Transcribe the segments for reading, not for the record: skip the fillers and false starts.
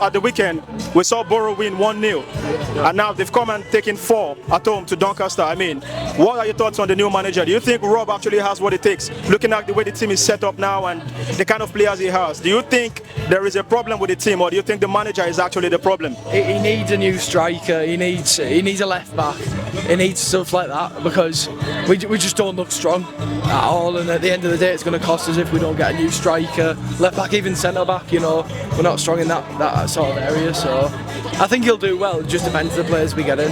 at the weekend, we saw Borough win 1-0, and now they've come and taken 4 at home to Doncaster. I mean, what are your thoughts on the new manager? Do you think Rob actually has what it takes? Looking at the way the team is set up now and the kind of players he has, do you think there is a problem with the team, or do you think the manager is actually the problem? He needs a new striker. He needs a left back. He needs stuff like that, because we just don't look strong at all. And at the end of the day, it's going to cost us if we don't get a new striker, left back, even centre back. You know, we're not strong in that sort of area. So I think he'll do well. It just depends on the players we get in.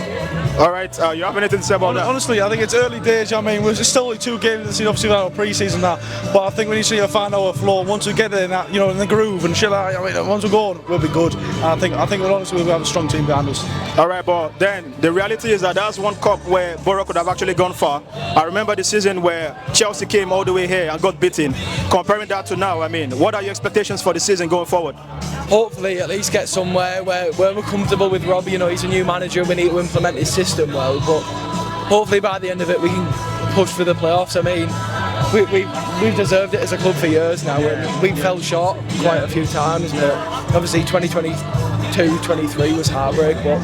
All right, you have anything to say about that? Honestly, I think it's early days. I mean, we're still only 2 games in the season, obviously without a pre-season that. But I think we need to find our flow. Once we get in that, in the groove and shit like that, I mean, once we're going, we'll be good. And I think we'll honestly have a strong team behind us. All right, but then the reality is that that's one cup where Borough could have actually gone far. I remember the season where Chelsea came all the way here and got beaten. Comparing that to now, I mean, what are your expectations for the season going forward? Hopefully, at least get somewhere where we're comfortable with Rob. He's a new manager. We need to implement his system well, but hopefully by the end of it we can push for the playoffs. I mean, we've deserved it as a club for years now, and we fell short quite a few times. But obviously 2022-23 was heartbreak. But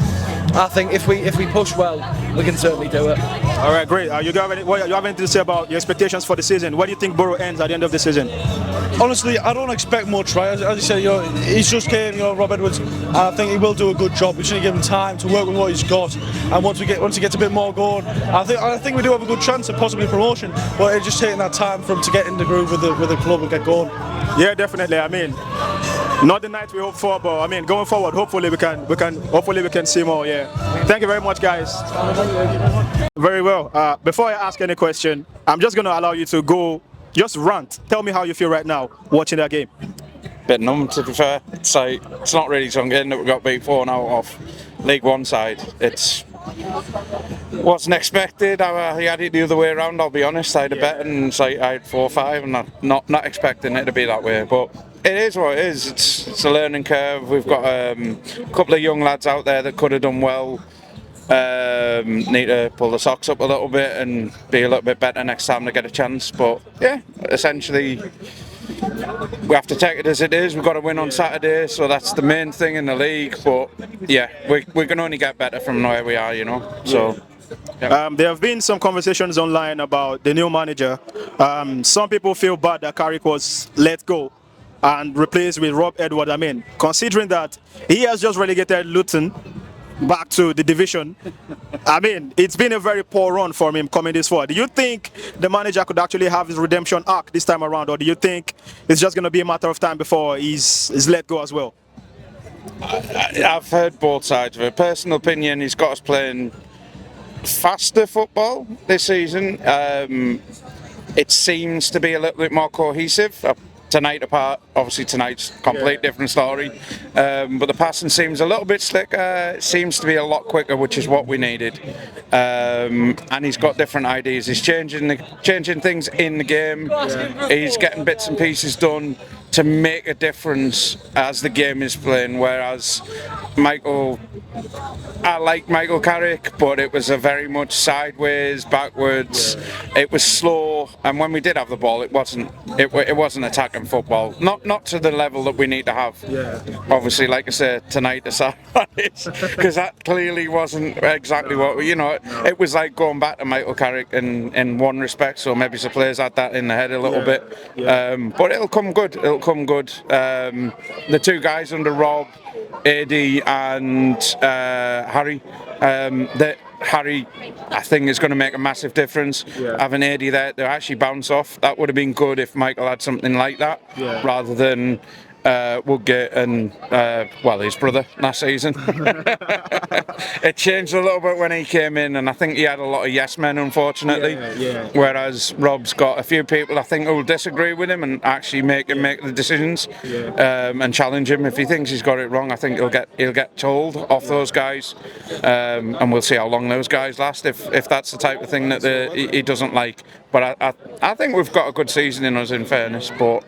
I think if we push well, we can certainly do it. All right, great. You have anything to say about your expectations for the season? Where do you think Borough ends at the end of the season? Honestly, I don't expect much, right? As you said, he's just came, Rob Edwards, and I think he will do a good job. We should give him time to work with what he's got, and once he gets a bit more going, I think we do have a good chance of possibly promotion. But it's just taking that time for him to get in the groove with the club and get going. Yeah, definitely. I mean, not the night we hope for, but I mean, going forward, hopefully we can see more. Yeah. Thank you very much, guys. Very well. Before I ask any question, I'm just going to allow you to go. Just rant. Tell me how you feel right now watching that game. Bit numb, to be fair. It's not really sunk in that we got beat 4-0 off League One side. It wasn't expected. I had it the other way around. I'll be honest. I had a bet and I had 4-5, and not expecting it to be that way. But it is what it is. It's a learning curve. We've got a couple of young lads out there that could have done well. Need to pull the socks up a little bit and be a little bit better next time to get a chance. But yeah, essentially we have to take it as it is. We've got to win on Saturday, so that's the main thing in the league. But yeah, we can only get better from where we are, So. Yeah. There have been some conversations online about the new manager. Some people feel bad that Carrick was let go and replaced with Rob Edwards. I mean, considering that he has just relegated Luton back to the division, I mean, it's been a very poor run for him coming this far. Do you think the manager could actually have his redemption arc this time around, or do you think it's just going to be a matter of time before he's let go as well? I've heard both sides of it. Personal opinion, he's got us playing faster football this season. It seems to be a little bit more cohesive. Tonight apart, obviously tonight's complete different story, but the passing seems a little bit slicker. It seems to be a lot quicker, which is what we needed. And he's got different ideas. He's changing things in the game. He's getting bits and pieces done to make a difference as the game is playing. Whereas I like Michael Carrick, but it was a very much sideways, backwards. It was slow, and when we did have the ball, it wasn't attacking football. Not to the level that we need to have. Obviously, like I said, tonight aside, because that clearly wasn't exactly what It was like going back to Michael Carrick in one respect. So maybe some players had that in the head a little bit. But it'll come good. The two guys under Rob, AD and Harry, Harry, I think, is going to make a massive difference. Having AD there to actually bounce off, that would have been good if Michael had something like that, rather than Woodgate and his brother last season. It changed a little bit when he came in, and I think he had a lot of yes men, unfortunately. Whereas Rob's got a few people I think who will disagree with him and actually make him make the decisions and challenge him. If he thinks he's got it wrong, I think he'll get told off those guys, and we'll see how long those guys last if that's the type of thing that he doesn't like. But I think we've got a good season in us, in fairness, but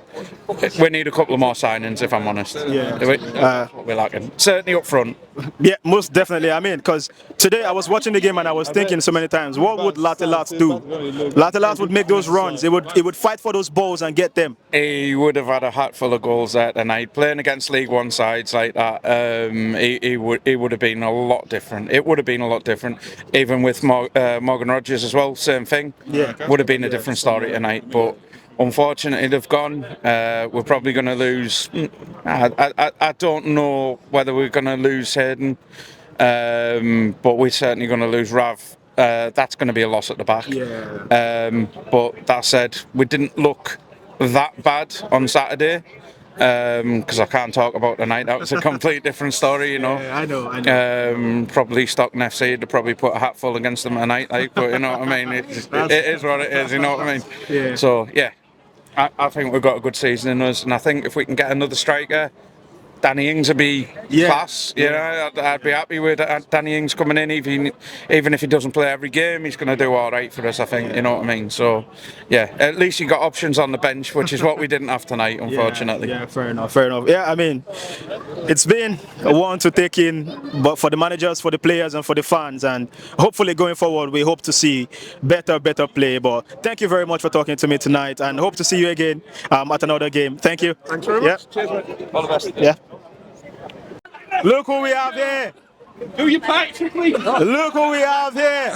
we need a couple of more signings, if I'm honest. Yeah. That's what we're lacking. Certainly up front. Yeah, most definitely. I mean, because today I was watching the game and I was thinking so many times, what would Latelat do? Latelat would make those runs. He would fight for those balls and get them. He would have had a hatful of goals there tonight. Playing against League One sides like that, he would have been a lot different. It would have been a lot different. Even with Morgan Rogers as well, same thing. Yeah. Would have been a different story tonight, but unfortunately they've gone. We're probably going to lose. I don't know whether we're going to lose Hayden, but we're certainly going to lose Rav. That's going to be a loss at the back. Yeah. But that said, we didn't look that bad on Saturday. Because I can't talk about tonight. That was a complete different story, you know. Yeah, I know. Probably Stockton FC to probably put a hatful against them tonight, like, but you know what I mean. It is what it is, you know what I mean. Yeah. So yeah, I think we've got a good season in us, and I think if we can get another striker, Danny Ings would be class. You know, I'd be happy with Danny Ings coming in, even if he doesn't play every game, he's going to do all right for us. I think, you know what I mean. So, yeah, at least you got options on the bench, which is what we didn't have tonight, unfortunately. Yeah, fair enough. Yeah, I mean, it's been a one to take in, but for the managers, for the players, and for the fans, and hopefully going forward, we hope to see better play. But thank you very much for talking to me tonight, and hope to see you again at another game. Thank you. Thanks very much. Cheers, mate. All the best. Yeah. Look who we have here. Do you practically? Look who we have here.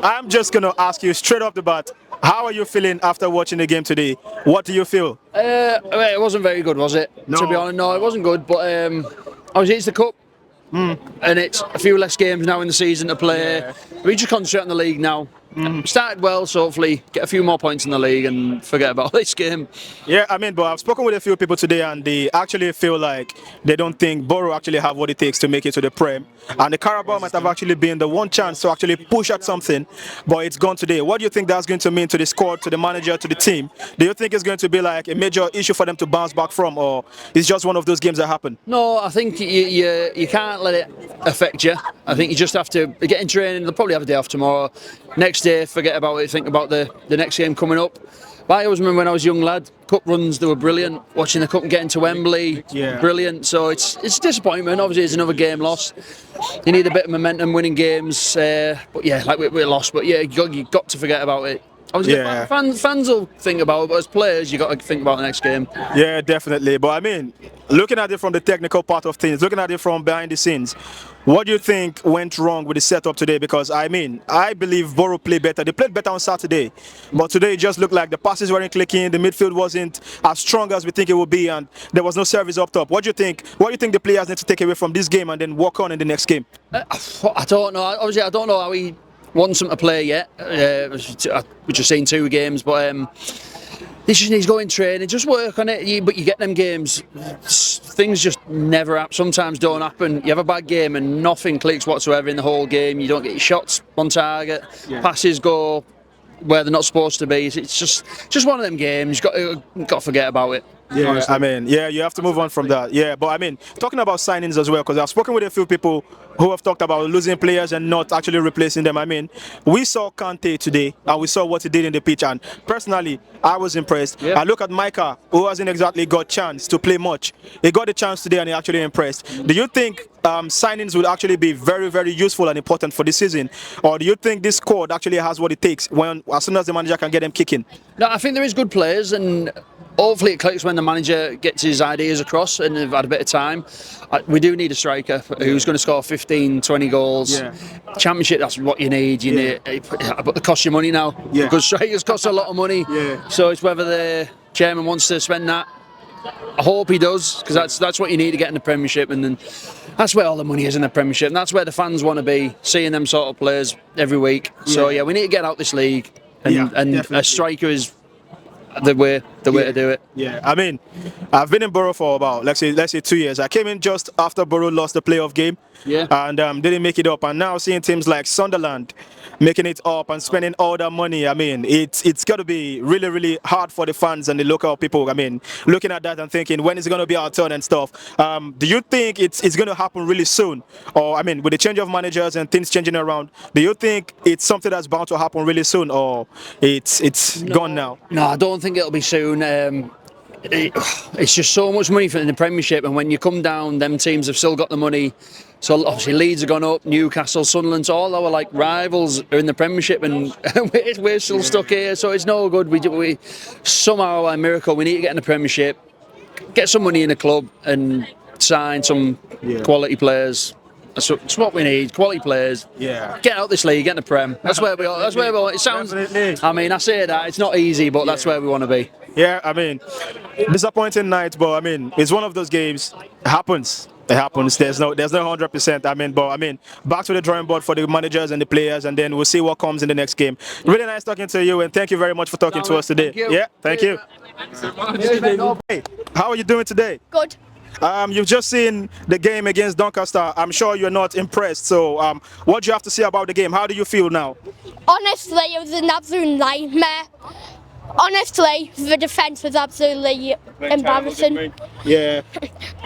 I'm just going to ask you straight off the bat, how are you feeling after watching the game today? What do you feel? It wasn't very good, was it? No. To be honest, no, it wasn't good. But obviously it's the cup, and it's a few less games now in the season to play. Yeah. We just concentrate on the league now. Started well, so hopefully get a few more points in the league and forget about this game. Yeah, I mean, but I've spoken with a few people today and they actually feel like they don't think Borough actually have what it takes to make it to the Prem. And the Carabao might have actually been the one chance to actually push at something, but it's gone today. What do you think that's going to mean to the squad, to the manager, to the team? Do you think it's going to be like a major issue for them to bounce back from, or it's just one of those games that happen? No, I think you can't let it affect you. I think you just have to get in training. They'll probably have a day off tomorrow. Next day, forget about it. Think about the next game coming up. But I always remember when I was a young lad, cup runs, they were brilliant. Watching the cup and getting to Wembley, brilliant. So it's a disappointment. Obviously, it's another game lost. You need a bit of momentum winning games. But yeah, like we lost. But yeah, you got to forget about it. Obviously, fans will think about it, but as players, you got to think about the next game. Yeah, definitely. But I mean, looking at it from the technical part of things, looking at it from behind the scenes, what do you think went wrong with the setup today? Because I mean, I believe Borough played better. They played better on Saturday, but today it just looked like the passes weren't clicking, the midfield wasn't as strong as we think it would be, and there was no service up top. What do you think? What do you think the players need to take away from this game and then work on in the next game? I don't know. Obviously, I don't know how he wants them to play yet. We've just seen 2 games, but he just needs to go in training, just work on it. But you get them games, things just never happen. Sometimes don't happen. You have a bad game and nothing clicks whatsoever in the whole game. You don't get your shots on target. Passes go where they're not supposed to be. It's just one of them games. You've got to forget about it. Yeah, honestly. I mean, yeah, you have to move on from that. Yeah, but I mean, talking about signings as well, because I've spoken with a few people who have talked about losing players and not actually replacing them. I mean, we saw Kante today, and we saw what he did in the pitch, and personally, I was impressed. Yeah. I look at Micah, who hasn't exactly got chance to play much. He got the chance today, and he actually impressed. Do you think signings will actually be very, very useful and important for this season, or do you think this squad actually has what it takes as soon as the manager can get them kicking? No, I think there is good players, and hopefully it clicks when the manager gets his ideas across and they've had a bit of time. We do need a striker who's going to score 15, 20 goals. Yeah. Championship, that's what you need. But it costs you money now. Yeah. Good strikers cost a lot of money. Yeah. So it's whether the chairman wants to spend that. I hope he does, because that's what you need to get in the Premiership, and then that's where all the money is in the Premiership, and that's where the fans want to be, seeing them sort of players every week. So yeah, we need to get out this league, and a striker is the way to do it. Yeah, I mean, I've been in Borough for about let's say 2 years. I came in just after Borough lost the playoff game, and didn't make it up. And now seeing teams like Sunderland making it up and spending all that money, I mean, it's got to be really, really hard for the fans and the local people. I mean, looking at that and thinking, when is it going to be our turn and stuff? Do you think it's going to happen really soon? Or I mean, with the change of managers and things changing around, do you think it's something that's bound to happen really soon, or it's gone now? No, I don't think it'll be soon. it's just so much money in the Premiership, and when you come down, them teams have still got the money. So obviously Leeds have gone up, Newcastle, Sunderland, so all our like rivals are in the Premiership, and we're still stuck here. So it's no good. We somehow, by miracle, we need to get in the Premiership, get some money in the club, and sign some quality players. That's what we need. Quality players. Yeah. Get out this league. Get in the Prem. That's where we are. That's where we are. It sounds. Definitely. I mean, I say that it's not easy, but that's where we want to be. Yeah, I mean, disappointing night, but I mean, it's one of those games. It happens. It happens. There's no 100%. I mean, but I mean, back to the drawing board for the managers and the players, and then we'll see what comes in the next game. Really nice talking to you, and thank you very much for talking to us today. Yeah, thank you. Hey, how are you doing today? Good. You've just seen the game against Doncaster. I'm sure you're not impressed. So, what do you have to say about the game? How do you feel now? Honestly, it was an absolute nightmare. Honestly, the defence was absolutely embarrassing. Yeah.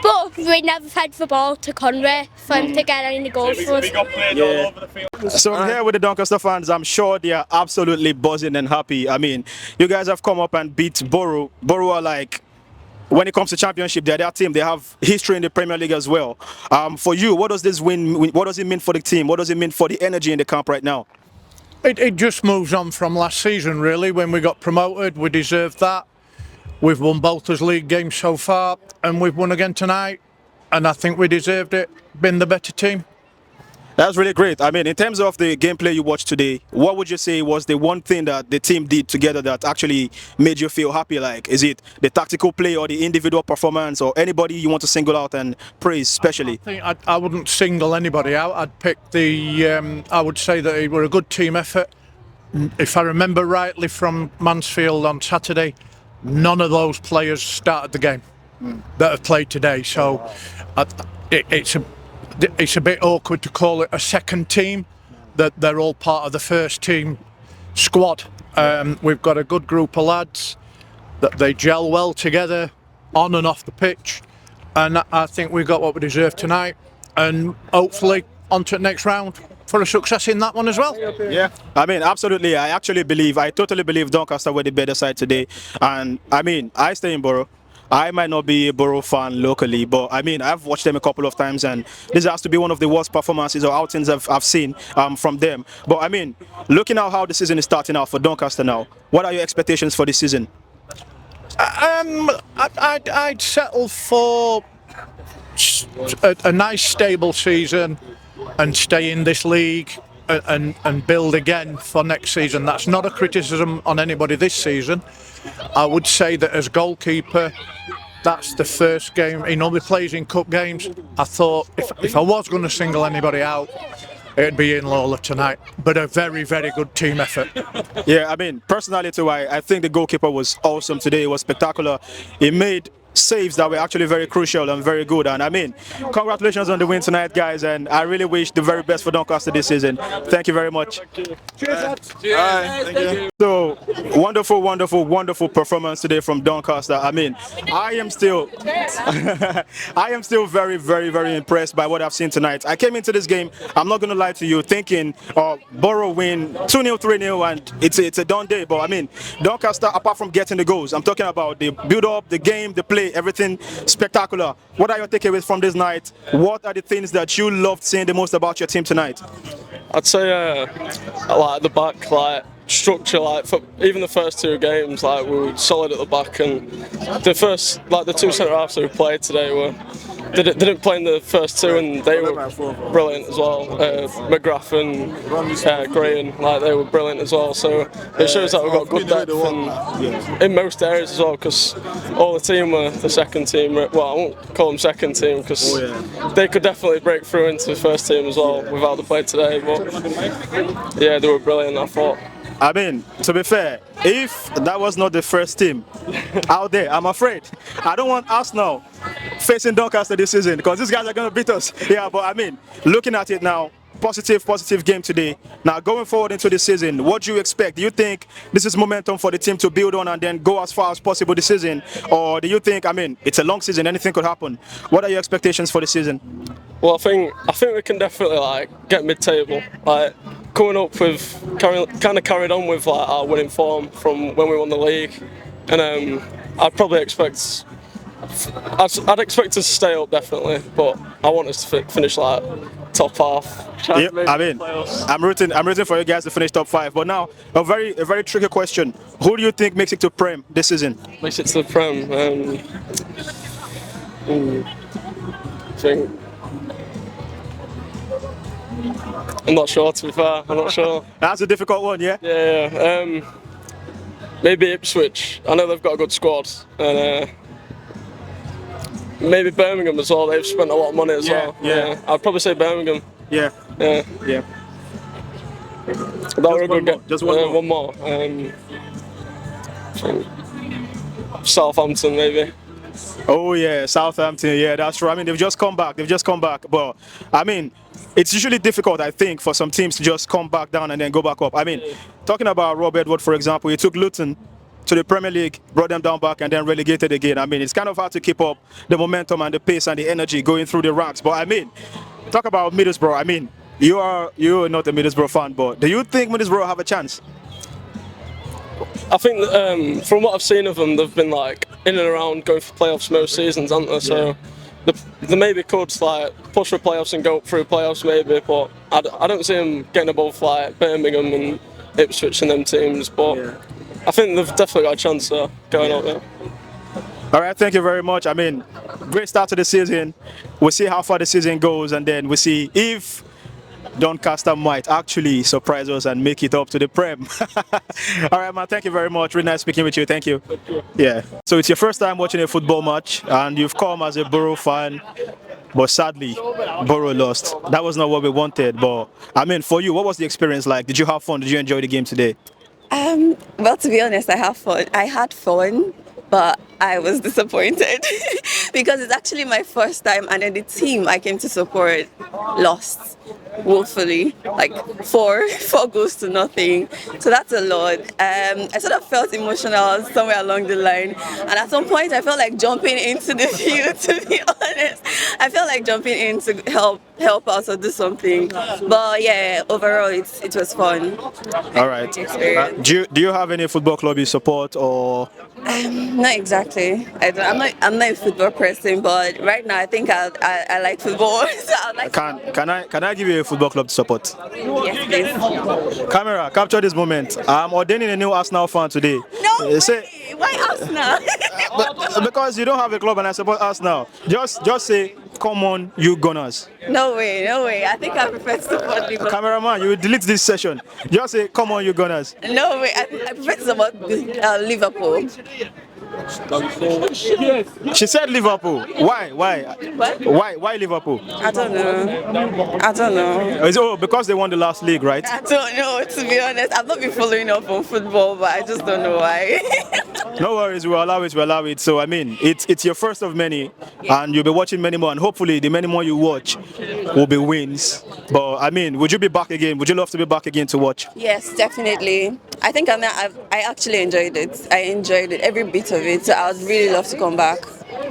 But we never fed the ball to Conway for him to get any goals for us. So I'm here with the Doncaster fans. I'm sure they are absolutely buzzing and happy. I mean, you guys have come up and beat Borough. Borough are like, when it comes to championship, they're their team. They have history in the Premier League as well. For you, what does this win? What does it mean for the team? What does it mean for the energy in the camp right now? It just moves on from last season, really. When we got promoted, we deserved that. We've won both as league games so far, and we've won again tonight. And I think we deserved it. Been the better team. That's really great. I mean, in terms of the gameplay you watched today, what would you say was the one thing that the team did together that actually made you feel happy? Like, is it the tactical play or the individual performance, or anybody you want to single out and praise especially? I think I wouldn't single anybody out. I'd pick I would say that it were a good team effort. If I remember rightly from Mansfield on Saturday, none of those players started the game that have played today. So it's a bit awkward to call it a second team, that they're all part of the first team squad. We've got a good group of lads, that they gel well together on and off the pitch, and I think we got what we deserve tonight, and hopefully on to the next round for a success in that one as well. Yeah, I mean, absolutely. I totally believe Doncaster were the better side today, and I mean, I stay in Borough. I might not be a Borough fan locally, but I mean, I've watched them a couple of times, and this has to be one of the worst performances or outings I've seen from them. But I mean, looking at how the season is starting out for Doncaster now, what are your expectations for this season? I'd settle for a nice stable season and stay in this league and build again for next season. That's not a criticism on anybody this season. I would say that as goalkeeper, that's the first game. He normally plays in cup games. I thought if I was going to single anybody out, it'd be in Lola tonight. But a very, very good team effort. Yeah, I mean, personally too, I think the goalkeeper was awesome today. It was spectacular. He made saves that were actually very crucial and very good. And I mean, congratulations on the win tonight, guys. And I really wish the very best for Doncaster this season. Thank you very much. Cheers. Thank you. So, wonderful performance today from Doncaster. I mean, I am still very, very, very impressed by what I've seen tonight. I came into this game, I'm not going to lie to you, thinking Borough win 2-0, 3-0, and it's a done day. But I mean, Doncaster, apart from getting the goals, I'm talking about the build-up, the game, the play, everything spectacular. What are your takeaways from this night? What are the things that you loved seeing the most about your team tonight? I'd say like the back, like structure, like for even the first two games, like we were solid at the back, and the first, like the two centre halves who played today didn't play in the first two, and they were brilliant as well. McGrath and Graham, like they were brilliant as well. So it shows that we've got good depth in most areas as well, because all the team were the second team. Well, I won't call them second team because they could definitely break through into the first team as well with how they played today. But yeah, they were brilliant, I thought. I mean, to be fair, if that was not the first team out there, I'm afraid I don't want Arsenal facing Doncaster this season, because these guys are going to beat us. Yeah, but I mean, looking at it now, positive game today. Now, going forward into the season, what do you expect? Do you think this is momentum for the team to build on and then go as far as possible this season? Or do you think, I mean, it's a long season, anything could happen. What are your expectations for the season? Well, I think we can definitely like get mid-table. Like coming up with kind of carried on with like our winning form from when we won the league, and I'd probably expect. I'd expect us to stay up definitely, but I want us to finish like top half. Yeah, I mean, I'm rooting for you guys to finish top 5. But now, a very tricky question. Who do you think makes it to Prem this season? Makes it to the Prem. I think. I'm not sure, to be fair. I'm not sure. That's a difficult one, yeah? Yeah. Maybe Ipswich. I know they've got a good squad. And maybe Birmingham as well. They've spent a lot of money as well. Yeah. I'd probably say Birmingham. Yeah. Yeah. Yeah. That were a good game. Just one more. One more. I think Southampton, maybe. Oh yeah, Southampton. Yeah, that's true. I mean, they've just come back. But I mean, it's usually difficult, I think, for some teams to just come back down and then go back up. I mean, talking about Rob Edward, for example, he took Luton to the Premier League, brought them down back, and then relegated again. I mean, it's kind of hard to keep up the momentum and the pace and the energy going through the ranks. But I mean, talk about Middlesbrough. I mean, you're not a Middlesbrough fan, but do you think Middlesbrough have a chance? I think from what I've seen of them, they've been like in and around going for playoffs most seasons, haven't they? So they maybe could like push for playoffs and go up through playoffs maybe, but I don't see them getting above like Birmingham and Ipswich and them teams. But I think they've definitely got a chance of going up there. All right, thank you very much. I mean, great start to the season. We'll see how far the season goes, and then we'll see if Doncaster might actually surprise us and make it up to the Prem. All right, man, thank you very much. Really nice speaking with you. Thank you. Yeah. So it's your first time watching a football match, and you've come as a Borough fan, but sadly, Borough lost. That was not what we wanted, but I mean, for you, what was the experience like? Did you have fun? Did you enjoy the game today? Well, to be honest, I had fun, but I was disappointed because it's actually my first time, and then the team I came to support lost woefully, like four goals to nothing. So that's a lot. I sort of felt emotional somewhere along the line, and at some point I felt like jumping into the field. To be honest, I felt like jumping in to help out or do something. But yeah, overall it was fun. All right. Do you have any football club you support or? Not exactly. I'm not a football person, but right now I think I like football. So I'd like Can I give you a football club to support? Yes, please. Camera, capture this moment. I'm ordaining a new Arsenal fan today. No way. Why Arsenal? Because you don't have a club and I support Arsenal. Just say, come on, you Gunners. No way. I think I prefer to support Liverpool. Cameraman, you will delete this session. Just say, come on, you Gunners. No way. I prefer to support Liverpool. She said Liverpool. Why? What? Why Liverpool? I don't know. Because they won the last league, right? I don't know, to be honest. I've not been following up on football, but I just don't know why. No worries, we allow it. So I mean, it's your first of many, and you'll be watching many more, and hopefully the many more you watch will be wins. But I mean, would you be back again? Would you love to be back again to watch? Yes, definitely. I think I actually enjoyed it. I enjoyed it, every bit of it. So I would really love to come back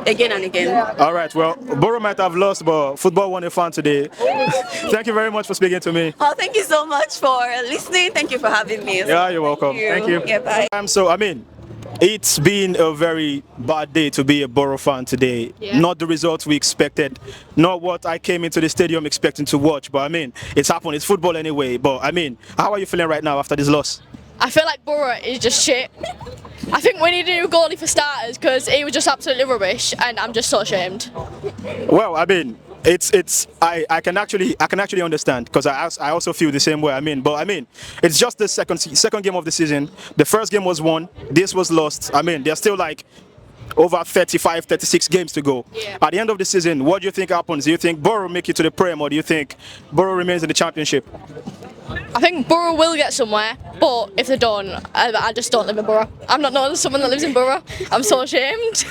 again and again. All right, well, Borough might have lost, but football won a fan today. Thank you very much for speaking to me. Oh, thank you so much for listening. Thank you for having me. Yeah, you're welcome. Thank you. Yeah, bye. So, I mean, it's been a very bad day to be a Borough fan today. Yeah. Not the results we expected, not what I came into the stadium expecting to watch. But I mean, it's happened. It's football anyway. But I mean, how are you feeling right now after this loss? I feel like Borough is just shit. I think we need a new goalie for starters because he was just absolutely rubbish, and I'm just so ashamed. Well, I mean, I can actually understand because I also feel the same way. I mean, it's just the second game of the season. The first game was won. This was lost. I mean, there's still like over 35, 36 games to go. Yeah. At the end of the season, what do you think happens? Do you think Borough make it to the Prem, or do you think Borough remains in the Championship? I think Borough will get somewhere, but if they don't, I just don't live in Borough. I'm not known as someone that lives in Borough. I'm so ashamed.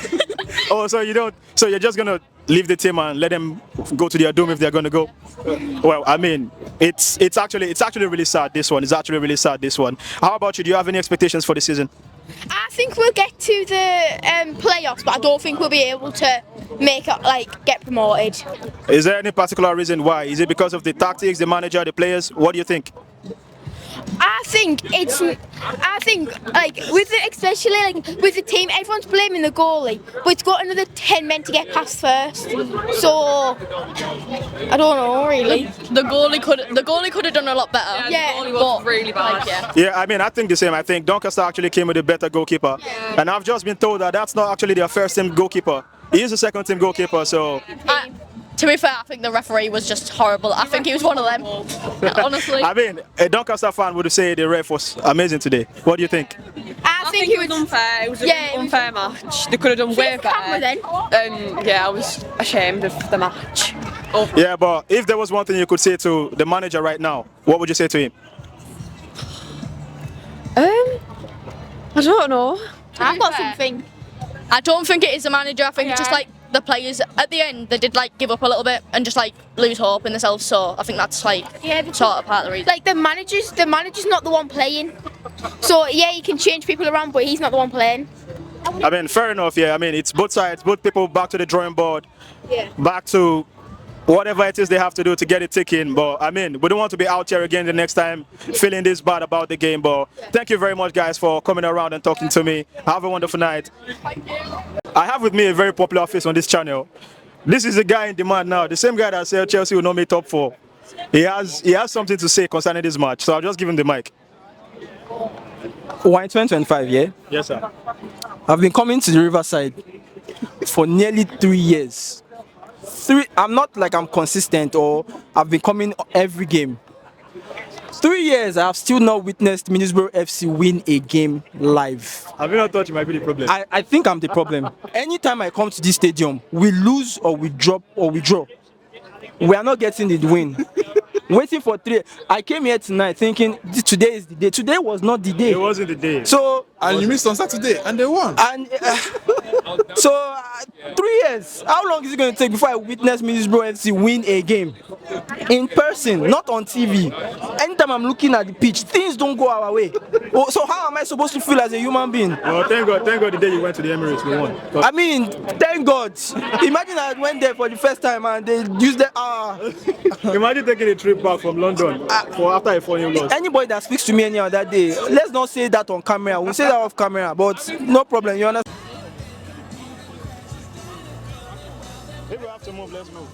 Oh, so you don't? So you're just gonna leave the team and let them go to their doom if they're gonna go? Well, I mean, it's actually really sad. This one is actually really sad. This one. How about you? Do you have any expectations for the season? I think we'll get to the playoffs, but I don't think we'll be able to make it, get promoted. Is there any particular reason why? Is it because of the tactics, the manager, the players? What do you think? I think like with the, especially like with the team, everyone's blaming the goalie, but it's got another 10 men to get past first. So I don't know really. The goalie could have done a lot better. Yeah, the goalie was really bad. Yeah, I mean, I think the same. I think Doncaster actually came with a better goalkeeper, and I've just been told that that's not actually their first team goalkeeper. He is a second team goalkeeper, so. To be fair, I think the referee was just horrible. I think he was one of them. Honestly. I mean, a Doncaster fan would say the ref was amazing today. What do you think? I think it was unfair. It was an unfair match. They could have done way better. Yeah, I was ashamed of the match. Yeah, but if there was one thing you could say to the manager right now, what would you say to him? I don't know. I've got something. I don't think it is the manager. I think it's just like the players at the end. They did like give up a little bit and just like lose hope in themselves. So I think that's like sort of part of the reason. Like the manager's not the one playing. So yeah, he can change people around, but he's not the one playing. I mean, fair enough. Yeah, I mean, it's both sides, both people back to the drawing board, back to whatever it is they have to do to get it ticking. But I mean, we don't want to be out here again the next time feeling this bad about the game. But thank you very much, guys, for coming around and talking to me. Have a wonderful night. I have with me a very popular face on this channel. This is the guy in demand now, the same guy that said Chelsea will not make top 4. He has something to say concerning this match, so I'll just give him the mic. We're in 2025, yeah? Yes, sir. I've been coming to the Riverside for nearly 3 years. I'm not like I'm consistent or I've been coming every game. 3 years, I have still not witnessed Middlesbrough FC win a game live. Have you not thought you might be the problem? I think I'm the problem. Anytime I come to this stadium, we lose or we drop or we draw. We are not getting the win. Waiting for 3. I came here tonight thinking today is the day. Today was not the day. It wasn't the day. So and you missed on Saturday and they won. And so 3 years. How long is it going to take before I witness Middlesbrough FC win a game in person, not on TV? Anytime I'm looking at the pitch, things don't go our way. So how am I supposed to feel as a human being? Well, thank God the day you went to the Emirates, we won. I mean, thank God. Imagine I went there for the first time and they used the Imagine taking a trip back from London for after a 4-0 loss. Anybody that speaks to me any other day, let's not say that on camera. We'll say that off camera, but no problem. You understand? If we have to move, let's move.